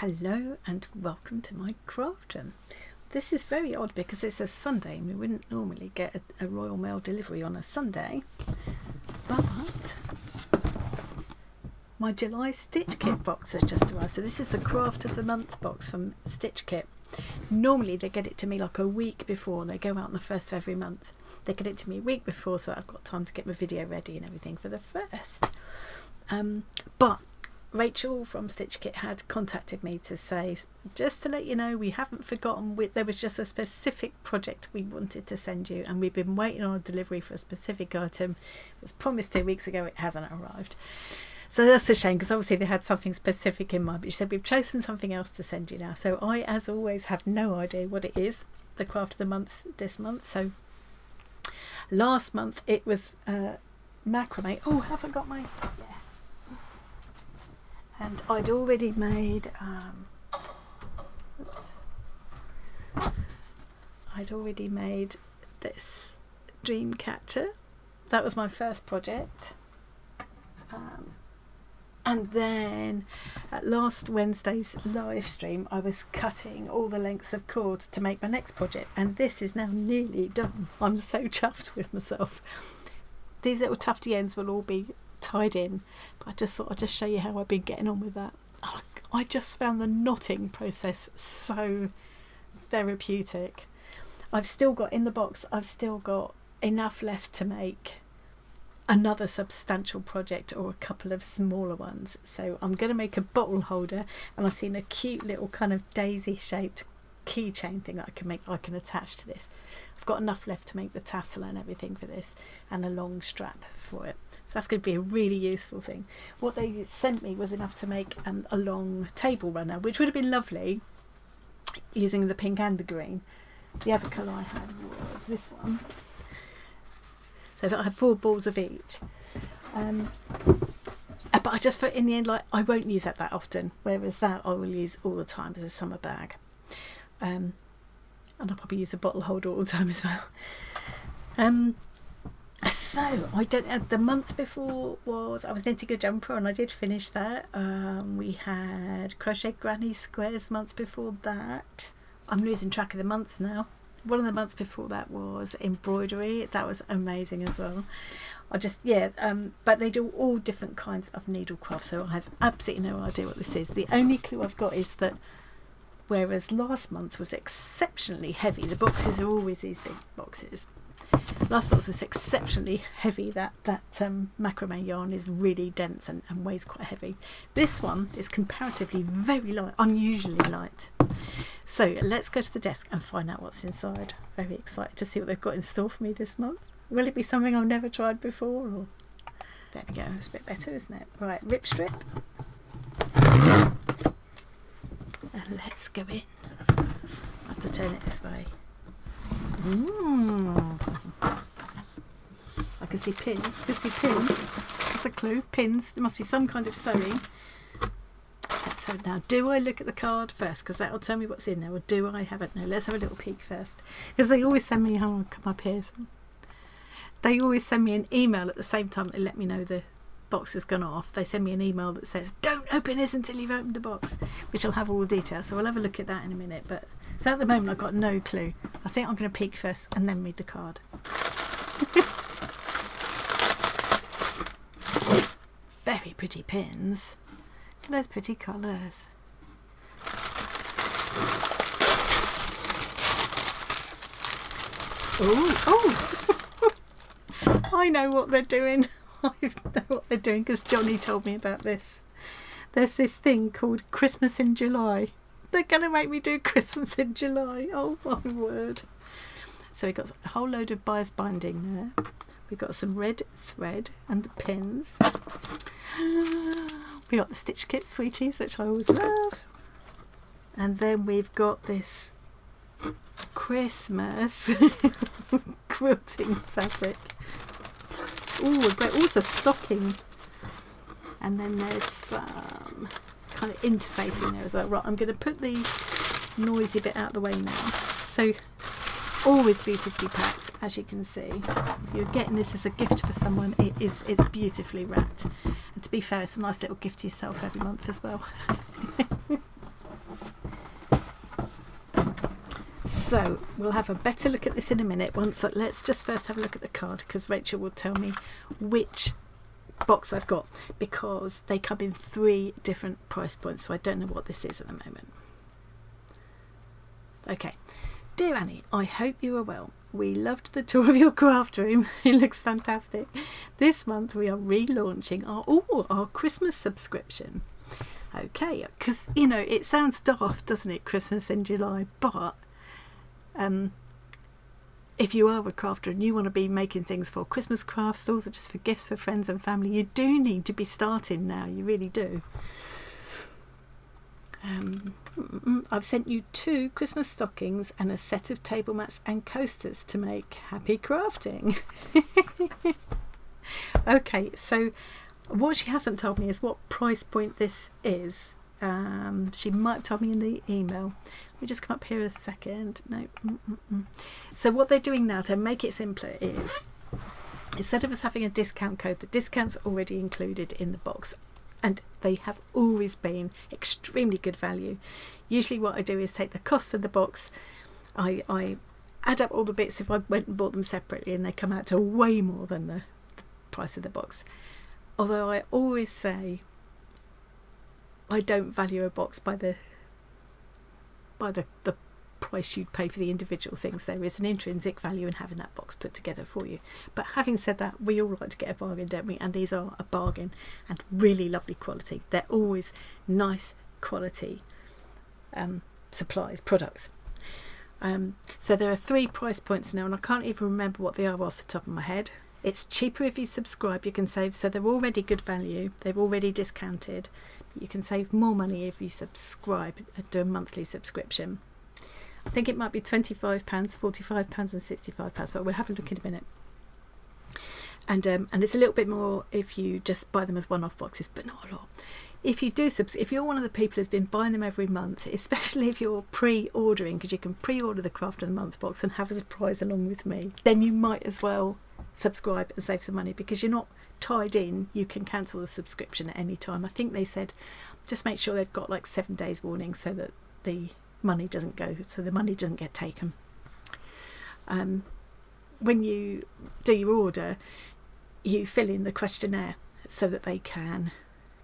Hello and welcome to my craft room. This is very odd because it's a Sunday and we wouldn't normally get a Royal Mail delivery on a Sunday, but my July Stitch Kit box has just arrived. So this is the Craft of the Month box from Stitch Kit. Normally they get it to me like a week before. They go out on the 1st of every month. They get it to me a week before so that I've got time to get my video ready and everything for the 1st. But Rachel from Stitch Kit had contacted me to say, just to let you know, we haven't forgotten. There was just a specific project we wanted to send you and we've been waiting on a delivery for a specific item. It was promised 2 weeks ago, it hasn't arrived. So that's a shame because obviously they had something specific in mind, but she said we've chosen something else to send you now. So I, as always, have no idea what it is, the craft of the month this month. So last month it was macrame. Oh, have I got my... Yes. And I'd already made this dream catcher. That was my first project. And then at last Wednesday's live stream I was cutting all the lengths of cord to make my next project, and this is now nearly done. I'm so chuffed with myself. These little tufty ends will all be tied in, but I just thought I'd just show you how I've been getting on with that. I just found the knotting process so therapeutic. I've still got in the box, I've still got enough left to make another substantial project or a couple of smaller ones. So I'm going to make a bottle holder, and I've seen a cute little kind of daisy shaped keychain thing that I can attach to this. I've got enough left to make the tassel and everything for this, and a long strap for it. So that's going to be a really useful thing. What they sent me was enough to make a long table runner, which would have been lovely using the pink and the green. The other colour I had was this one. So I had 4 balls of each. But I just thought in the end, like, I won't use that often, whereas that I will use all the time as a summer bag. And I'll probably use a bottle holder all the time as well. So the month before was I was knitting a jumper, and I did finish that. We had crochet granny squares month before that. I'm losing track of the months now. One of the months before that was embroidery. That was amazing as well. But they do all different kinds of needlecraft, so I have absolutely no idea what this is. The only clue I've got is that whereas last month was exceptionally heavy, the boxes are always these big boxes. Last month was exceptionally heavy. That macrame yarn is really dense and weighs quite heavy. This one is comparatively very light, unusually light. So let's go to the desk and find out what's inside. Very excited to see what they've got in store for me this month. Will it be something I've never tried before? Or... There we go, it's a bit better, isn't it? Right, rip strip. And let's go in. I have to turn it this way. I can see pins. That's a clue. Pins. There must be some kind of sewing. So now, do I look at the card first? Because that will tell me what's in there. Or do I have it? No, let's have a little peek first. Because they always send me, come up here. They always send me an email at the same time that they let me know the box has gone off. They send me an email that says, don't open this until you've opened the box, which will have all the details. So we'll have a look at that in a minute. But so at the moment, I've got no clue. I think I'm going to peek first and then read the card. Very pretty pins. Those pretty colours. Oh! I know what they're doing. I know what they're doing because Johnny told me about this. There's this thing called Christmas in July. They're going to make me do Christmas in July. Oh my word. So we've got a whole load of bias binding there. We've got some red thread and the pins. We got the Stitch Kit Sweeties, which I always love. And then we've got this Christmas quilting fabric. Ooh, a great, it's a stocking. And then there's some kind of interface in there as well. Right, I'm going to put the noisy bit out of the way now. So, always beautifully packed, as you can see. If you're getting this as a gift for someone, it's beautifully wrapped. And to be fair, it's a nice little gift to yourself every month as well. So we'll have a better look at this in a minute. Let's just first have a look at the card, because Rachel will tell me which box I've got, because they come in 3 different price points, so I don't know what this is at the moment. Okay. Dear Annie, I hope you are well. We loved the tour of your craft room. It looks fantastic. This month we are relaunching our Christmas subscription. Okay, because it sounds daft, doesn't it, Christmas in July, but if you are a crafter and you want to be making things for Christmas craft stores or just for gifts for friends and family, you do need to be starting now. You really do. I've sent you 2 Christmas stockings and a set of table mats and coasters to make. Happy crafting. Okay, so what she hasn't told me is what price point this is. She might have told me in the email. Let me just come up here a second. No. So what they're doing now to make it simpler is, instead of us having a discount code, the discount's already included in the box, and they have always been extremely good value. Usually what I do is take the cost of the box, I add up all the bits if I went and bought them separately, and they come out to way more than the price of the box. Although I always say I don't value a box by the price you'd pay for the individual things. There is an intrinsic value in having that box put together for you. But having said that, we all like to get a bargain, don't we? And these are a bargain, and really lovely quality. They're always nice quality products. So there are 3 price points now, and I can't even remember what they are off the top of my head. It's cheaper if you subscribe, you can save, so they're already good value, they're already discounted. You can save more money if you subscribe and do a monthly subscription. I think it might be £25, £45 and £65, but we'll have a look in a minute. And it's a little bit more if you just buy them as one-off boxes, but not a lot. If you do if you're one of the people who's been buying them every month, especially if you're pre-ordering, because you can pre-order the Craft of the Month box and have a surprise along with me, then you might as well subscribe and save some money, because you're not tied in. You can cancel the subscription at any time. I think they said just make sure they've got like 7 days warning, so that the money doesn't get taken. When you do your order, you fill in the questionnaire so that they can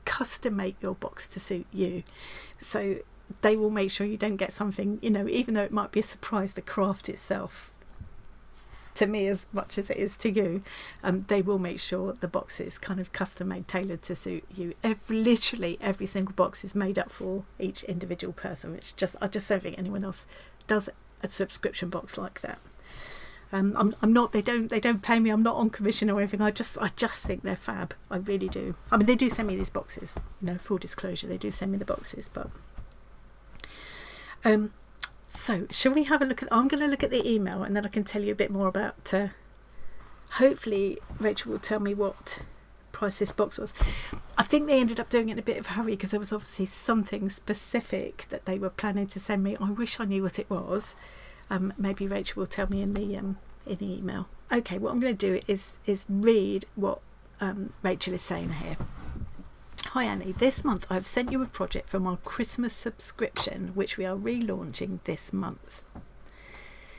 custom make your box to suit you. So they will make sure you don't get something, even though it might be a surprise, the craft itself, to me as much as it is to you, they will make sure the box is kind of custom made, tailored to suit you. Literally every single box is made up for each individual person, which I just don't think anyone else does a subscription box like that. I'm not. They don't pay me. I'm not on commission or anything. I just think they're fab. I really do. I mean, they do send me these boxes. Full disclosure, they do send me the boxes. But so shall we have a look at? I'm going to look at the email, and then I can tell you a bit more about. Hopefully, Rachel will tell me what price this box was. I think they ended up doing it in a bit of a hurry, because there was obviously something specific that they were planning to send me. I wish I knew what it was. Maybe Rachel will tell me in the email. Okay, what I'm going to do is read what Rachel is saying here. Hi Annie, this month I've sent you a project from our Christmas subscription, which we are relaunching this month.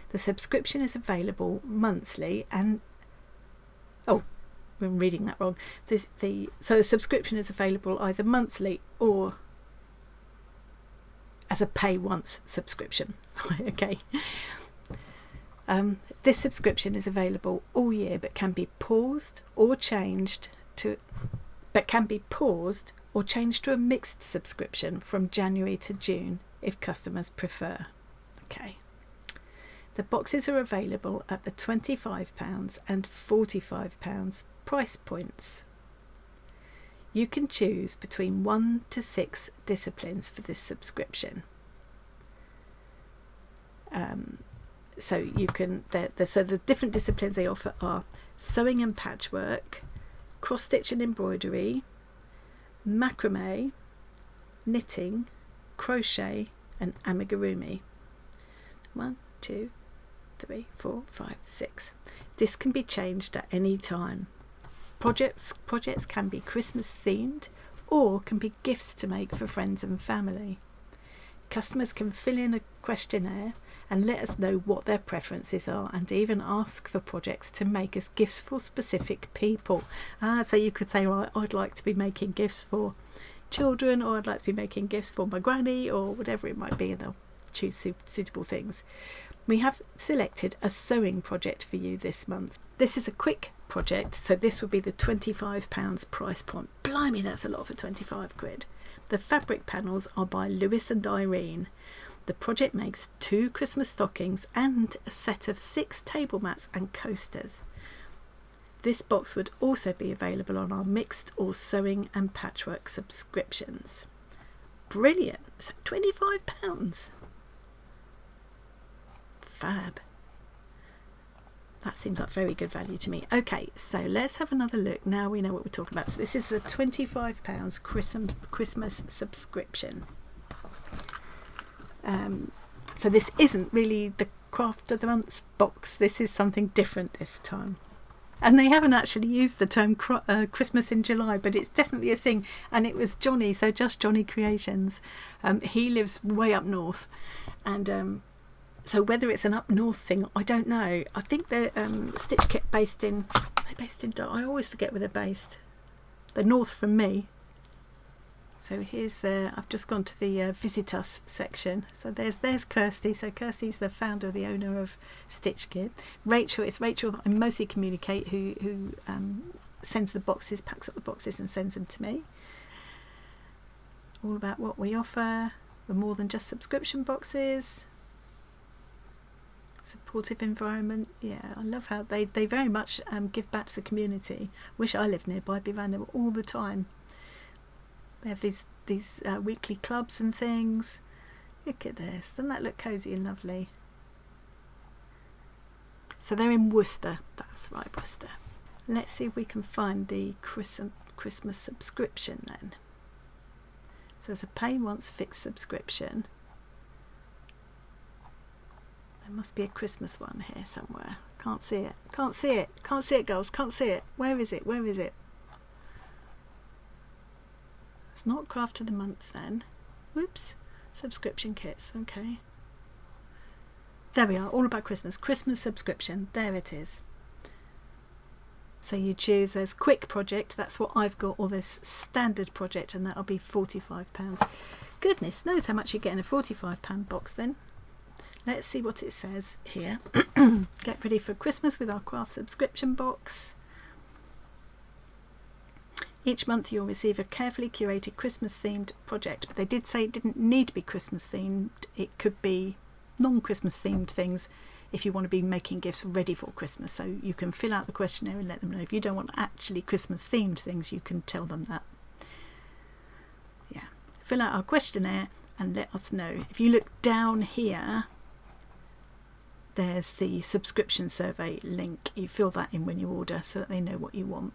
The subscription is available monthly and... Oh, I'm reading that wrong. So the subscription is available either monthly or as a pay once subscription. Okay. This subscription is available all year, but can be paused or changed to a mixed subscription from January to June if customers prefer. Okay. The boxes are available at the £25 and £45 price points. You can choose between 1 to 6 disciplines for this subscription. So you can. So the different disciplines they offer are sewing and patchwork, cross stitch and embroidery, macrame, knitting, crochet, and amigurumi. 1, 2, 3, 4, 5, 6. This can be changed at any time. Projects can be Christmas themed or can be gifts to make for friends and family. Customers can fill in a questionnaire and let us know what their preferences are, and even ask for projects to make us gifts for specific people. So you could say, right, I'd like to be making gifts for children, or I'd like to be making gifts for my granny, or whatever it might be, and they'll choose suitable things. We have selected a sewing project for you this month. This is a quick project, so this would be the £25 price point. Blimey, that's a lot for 25 quid. The fabric panels are by Lewis and Irene. The project makes 2 Christmas stockings and a set of 6 table mats and coasters. This box would also be available on our mixed or sewing and patchwork subscriptions. Brilliant! So £25. Fab. That seems like very good value to me. Okay, so let's have another look. Now we know what we're talking about. So this is the £25 Christmas subscription. So this isn't really the Craft of the Month box. This is something different this time. And they haven't actually used the term Christmas in July, but it's definitely a thing. And it was Johnny, so Just Johnny Creations. He lives way up north. And so whether it's an up north thing, I don't know. I think they're Stitch Kit based in... I always forget where they're based. They're north from me. So here's I've just gone to the Visit Us section. So there's Kirsty. So Kirsty's the founder, the owner of Stitch Kit. Rachel, it's Rachel that I mostly communicate, who sends the boxes, packs up the boxes and sends them to me. All about what we offer. We're more than just subscription boxes. Supportive environment. Yeah, I love how they very much give back to the community. Wish I lived nearby. I'd be around them all the time. They have these weekly clubs and things. Look at this. Doesn't that look cosy and lovely? So they're in Worcester. That's right, Worcester. Let's see if we can find the Christmas subscription then. So there's a pay once fixed subscription. There must be a Christmas one here somewhere. Can't see it. Can't see it. Can't see it, girls. Can't see it. Where is it? Where is it? It's not Craft of the Month then. Whoops. Subscription kits. Okay. There we are. All about Christmas. Christmas subscription. There it is. So you choose, there's quick project. That's what I've got. Or there's standard project. And that'll be £45. Goodness knows how much you get in a £45 box then. Let's see what it says here. Get ready for Christmas with our craft subscription box. Each month you'll receive a carefully curated Christmas themed project, but they did say it didn't need to be Christmas themed. It could be non-Christmas themed things if you want to be making gifts ready for Christmas. So you can fill out the questionnaire and let them know. If you don't want actually Christmas themed things, you can tell them that. Yeah, fill out our questionnaire and let us know. If you look down here, there's the subscription survey link. You fill that in when you order so that they know what you want.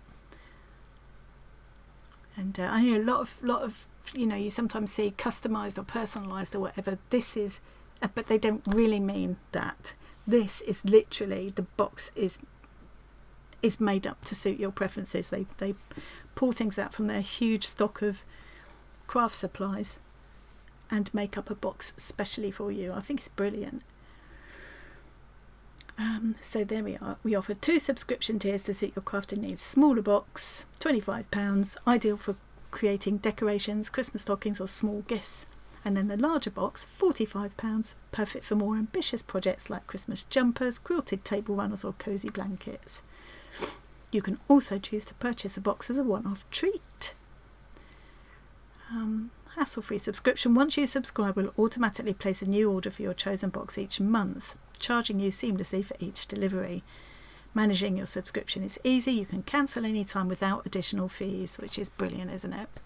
And I know a lot of you sometimes see customised or personalised or whatever. This is, but they don't really mean that. This is literally, the box is made up to suit your preferences. They pull things out from their huge stock of craft supplies and make up a box specially for you. I think it's brilliant. So there we are. We offer 2 subscription tiers to suit your crafting needs. Smaller box, £25, ideal for creating decorations, Christmas stockings or small gifts. And then the larger box, £45, perfect for more ambitious projects like Christmas jumpers, quilted table runners or cosy blankets. You can also choose to purchase a box as a one-off treat. Hassle-free subscription. Once you subscribe, we'll automatically place a new order for your chosen box each month, charging you seamlessly for each delivery. Managing your subscription is easy. You can cancel any time without additional fees, which is brilliant, isn't it?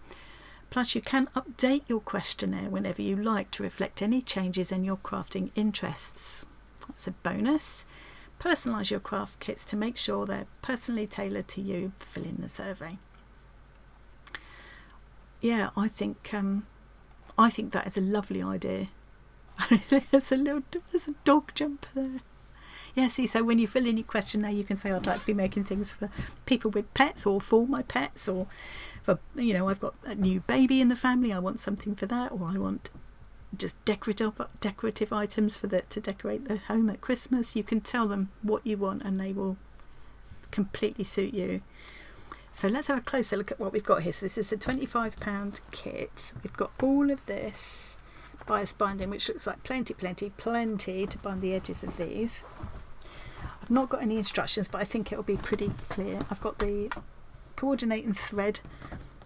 Plus, you can update your questionnaire whenever you like to reflect any changes in your crafting interests. That's a bonus. Personalise your craft kits to make sure they're personally tailored to you. Fill in the survey. Yeah, I think that is a lovely idea. there's a dog jumper there. Yeah, see, so when you fill in your questionnaire, you can say, I'd like to be making things for people with pets or for my pets, or for, I've got a new baby in the family, I want something for that, or I want just decorative items to decorate the home at Christmas. You can tell them what you want and they will completely suit you. So let's have a closer look at what we've got here. So this is a £25 kit. We've got all of this bias binding, which looks like plenty to bind the edges of these. I've not got any instructions, but I think it'll be pretty clear. I've got the coordinating thread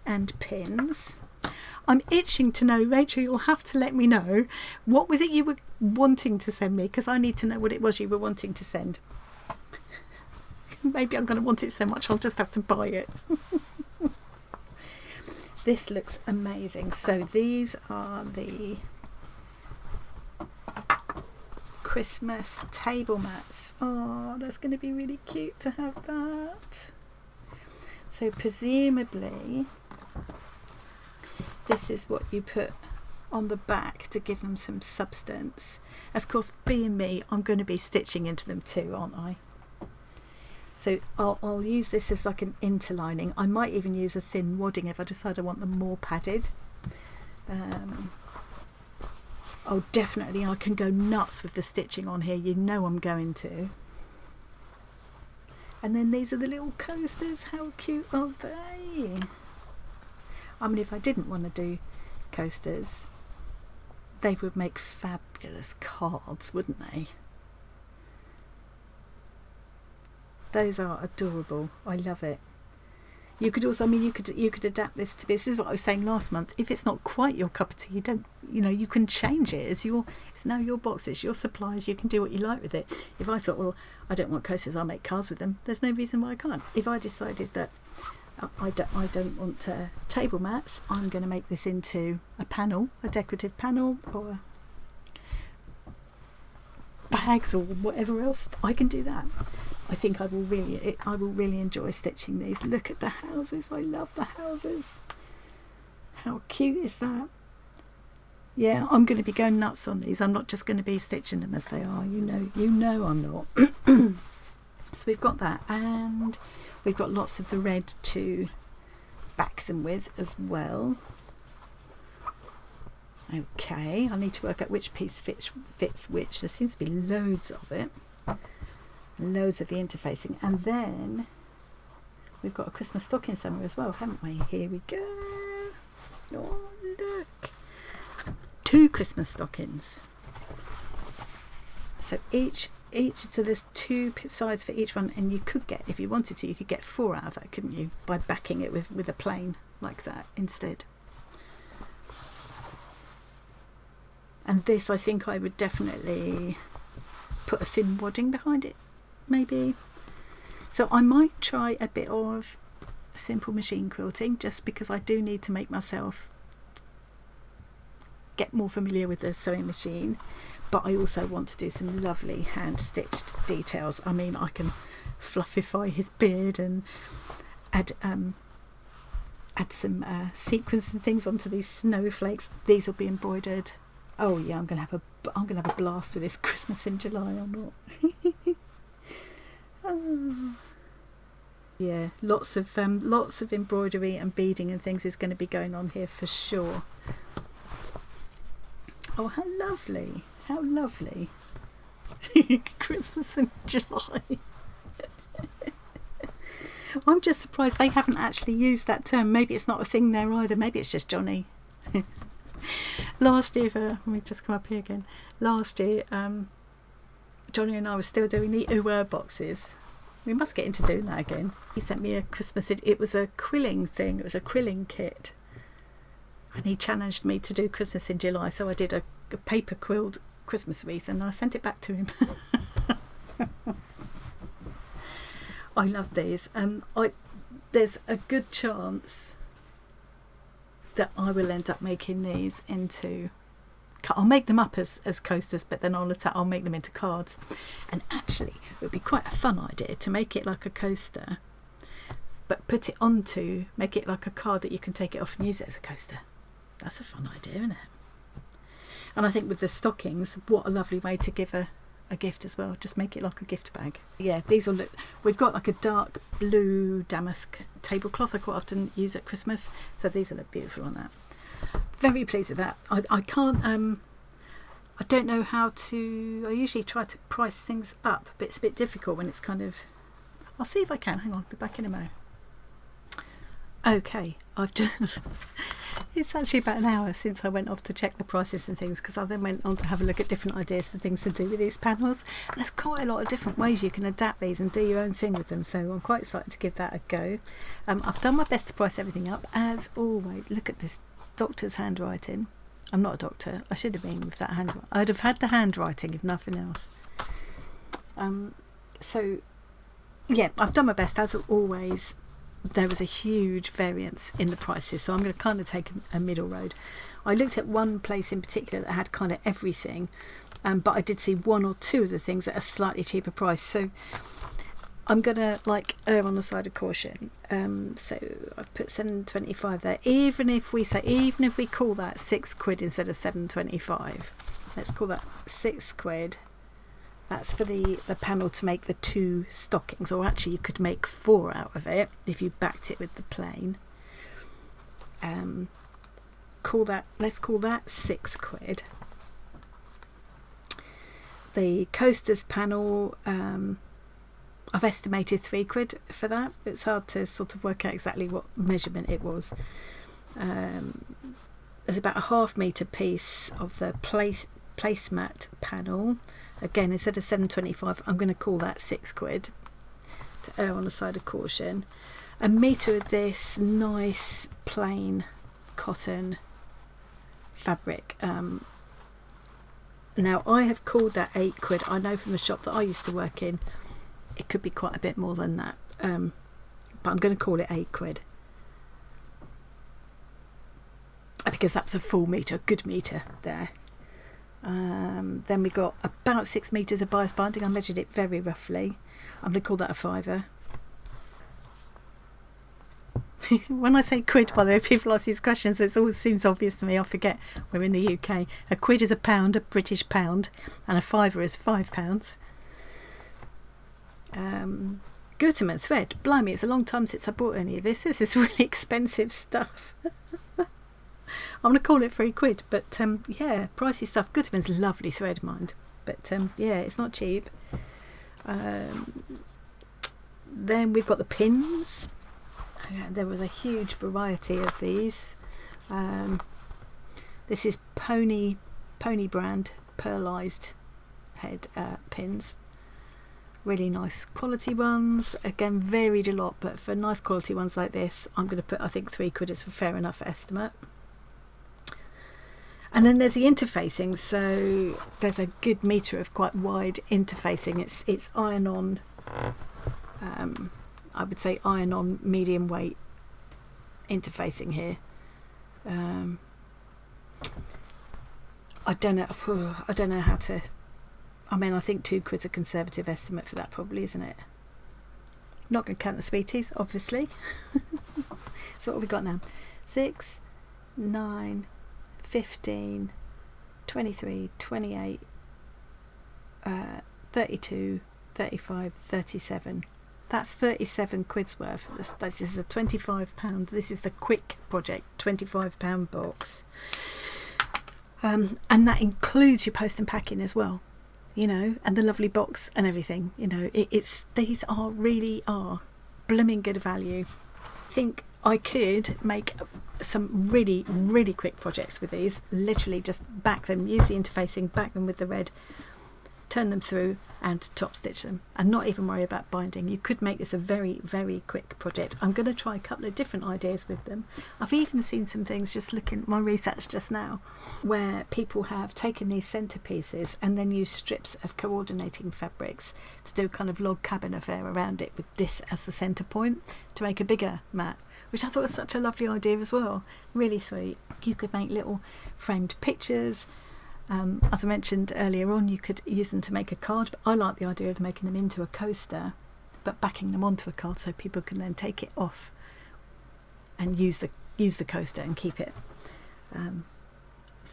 and pins. I'm itching to know, Rachel, you'll have to let me know, what was it you were wanting to send me, because I need to know what it was you were wanting to send. Maybe I'm going to want it so much I'll just have to buy it. This looks amazing. So these are the Christmas table mats. Oh, that's going to be really cute to have that. So presumably this is what you put on the back to give them some substance. Of course, being me, I'm going to be stitching into them too, aren't I? So I'll use this as like an interlining. I might even use a thin wadding if I decide I want them more padded. Oh, definitely I can go nuts with the stitching on here. You know I'm going to. And then these are the little coasters. How cute are they? I mean, if I didn't want to do coasters, they would make fabulous cards, wouldn't they? Those are adorable. I love it. You could also, I mean, you could adapt this to be. This is what I was saying last month. If it's not quite your cup of tea, you can change it. It's now your box. It's your supplies. You can do what you like with it. If I thought, well, I don't want coasters, I'll make cards with them. There's no reason why I can't. If I decided that I don't want table mats, I'm going to make this into a panel, a decorative panel, or bags, or whatever else. I can do that. I think I will really enjoy stitching these. Look at the houses. I love the houses. How cute is that? Yeah, I'm going to be going nuts on these. I'm not just going to be stitching them as they are. You know I'm not. So we've got that, and we've got lots of the red to back them with as well. Okay, I need to work out which piece fits which. There seems to be loads of it. Loads of the interfacing, and then we've got a Christmas stocking somewhere as well, haven't we? Here we go. Oh, look, 2 Christmas stockings. So so there's 2 sides for each one, and you could get, if you wanted to, you could get 4 out of that, couldn't you, by backing it with a plain like that instead. And this, I think I would definitely put a thin wadding behind it, maybe. So I might try a bit of simple machine quilting, just because I do need to make myself get more familiar with the sewing machine, but I also want to do some lovely hand stitched details. I mean, I can fluffify his beard and add some sequins and things onto these snowflakes. These will be embroidered. Oh yeah, I'm gonna have a blast with this Christmas in July or not. Oh. Yeah, lots of embroidery and beading and things is going to be going on here for sure. Oh, how lovely! How lovely! Christmas in July. I'm just surprised they haven't actually used that term. Maybe it's not a thing there either. Maybe it's just Johnny. Last year, let me just come up here again. Last year, Johnny and I were still doing the ooh boxes. We must get into doing that again. He sent me a Christmas. It was a quilling thing. It was a quilling kit, and he challenged me to do Christmas in July. So I did a paper quilled Christmas wreath, and I sent it back to him. I love these. There's a good chance that I will end up making these into, I'll make them up as coasters, but then I'll make them into cards. And actually it would be quite a fun idea to make it like a coaster, but make it like a card that you can take it off and use it as a coaster. That's a fun idea, isn't it? And I think with the stockings, what a lovely way to give a gift as well. Just make it like a gift bag. Yeah, these will look, we've got like a dark blue damask tablecloth I quite often use at Christmas, so these will look beautiful on that. Very pleased with that. I can't I don't know how to, I usually try to price things up, but it's a bit difficult when it's kind of, I'll see if I can, hang on, I'll be back in a mo. Okay, I've just, it's actually about an hour since I went off to check the prices and things, because I then went on to have a look at different ideas for things to do with these panels, and there's quite a lot of different ways you can adapt these and do your own thing with them, so I'm quite excited to give that a go. I've done my best to price everything up, as always. Look at this doctor's handwriting. I'm not a doctor, I should have been with that handwriting. I'd have had the handwriting if nothing else. So yeah, I've done my best as always. There was a huge variance in the prices, so I'm going to kind of take a middle road. I looked at one place in particular that had kind of everything, but I did see one or two of the things at a slightly cheaper price, so I'm going to like err on the side of caution. So I've put £7.25 there. Even if we call that £6 instead of £7.25, let's call that £6. That's for the panel to make the 2 stockings, or actually you could make 4 out of it if you backed it with the plain. Let's call that £6. The coasters panel, I've estimated £3 for that. It's hard to sort of work out exactly what measurement it was. There's about a ½ metre piece of the placemat panel. Again, instead of £7.25, I'm going to call that £6 to err on the side of caution. A metre of this nice plain cotton fabric. Now, I have called that £8. I know from the shop that I used to work in, it could be quite a bit more than that. But I'm going to call it £8. Because that's a full metre, a good metre there. Then we got about 6 metres of bias binding. I measured it very roughly. I'm going to call that a £5. When I say quid, by the way, people ask these questions, it always seems obvious to me. I forget we're in the UK. A quid is a pound, a British pound, and a £5 is £5. Gutermann thread. Blimey, it's a long time since I bought any of this. This is really expensive stuff. I'm going to call it £3, but yeah, pricey stuff. Gutermann's lovely thread, mind, but yeah, it's not cheap. Then we've got the pins. There was a huge variety of these. This is Pony brand pearlised head pins. Really nice quality ones. Again, varied a lot, but for nice quality ones like this, I'm going to put, I think £3 is a fair enough estimate. And then there's the interfacing, so there's a good metre of quite wide interfacing. It's iron-on, I would say iron-on medium weight interfacing here. I don't know how to, I mean, I think £2 is a conservative estimate for that probably, isn't it? Not going to count the sweeties, obviously. So what have we got now? 6, 9, 15, 23, 28, 32, 35, 37. That's £37 worth. This is a £25. This is the quick project, £25 box. And that includes your post and packing as well, you know, and the lovely box and everything. You know, these really are blooming good value. I think I could make some really, really quick projects with these. Literally just back them, use the interfacing, back them with the red, turn them through and top stitch them, and not even worry about binding. You could make this a very, very quick project. I'm going to try a couple of different ideas with them. I've even seen some things, just looking at my research just now, where people have taken these centerpieces and then used strips of coordinating fabrics to do a kind of log cabin affair around it with this as the center point to make a bigger mat, which I thought was such a lovely idea as well. Really sweet. You could make little framed pictures. As I mentioned earlier on, you could use them to make a card, but I like the idea of making them into a coaster but backing them onto a card so people can then take it off and use the coaster and keep it.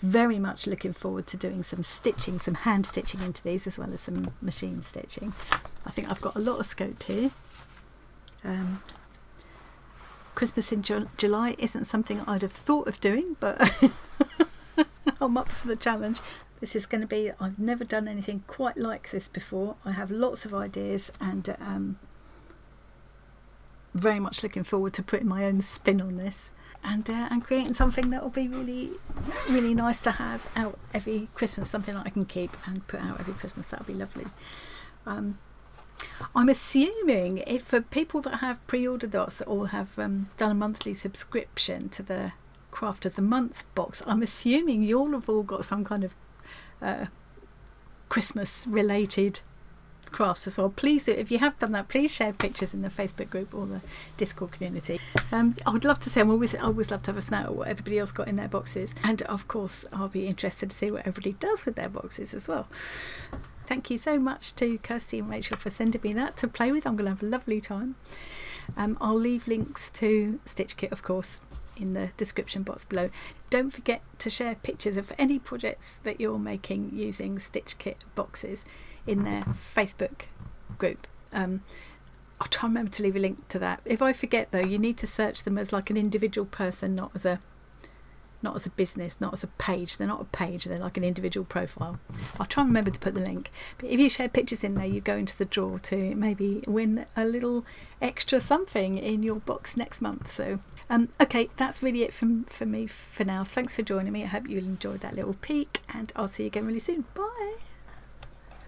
Very much looking forward to doing some stitching, some hand stitching into these, as well as some machine stitching. I think I've got a lot of scope here. Christmas in July isn't something I'd have thought of doing, but I'm up for the challenge. This is going to be, I've never done anything quite like this before. I have lots of ideas, and very much looking forward to putting my own spin on this, and creating something that will be really, really nice to have out every Christmas, something that I can keep and put out every Christmas. That'll be lovely. I'm assuming if for people that have pre-ordered dots that all have done a monthly subscription to the Craft of the Month box, I'm assuming you all have all got some kind of Christmas related crafts as well. Please do, if you have done that, please share pictures in the Facebook group or the Discord community. I would love to see, I always love to have a snout at what everybody else got in their boxes, and of course I'll be interested to see what everybody does with their boxes as well. Thank you so much to Kirsty and Rachel for sending me that to play with. I'm going to have a lovely time. I'll leave links to Stitch Kit, of course, in the description box below. Don't forget to share pictures of any projects that you're making using Stitch Kit boxes in their Facebook group. I'll try and remember to leave a link to that. If I forget though, you need to search them as like an individual person, not as a business, not as a page. They're not a page, they're like an individual profile. I'll try and remember to put the link. But if you share pictures in there, you go into the draw to maybe win a little extra something in your box next month. So okay, that's really it for me for now. Thanks for joining me. I hope you enjoyed that little peek, and I'll see you again really soon. Bye.